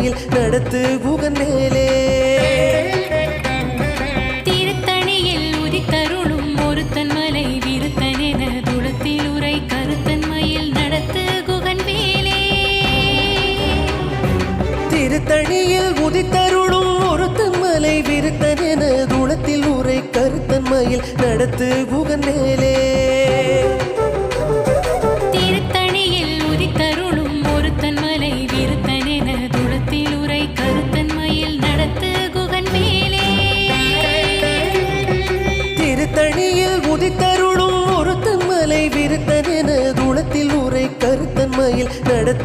மயில் நடத்து குகன் மேலே திருத்தணியில் உதித்தருளும் ஒருத்தன் மலை விருத்தனென துளத்தில் உரை கருத்தன் மயில் நடத்து குகன் மேலே திருத்தணியில் உதித்தருளும் ஒருத்தன் மலை விருத்தனென துளத்தில் உரை கருத்தன் மயில் நடத்து குகன் மேலே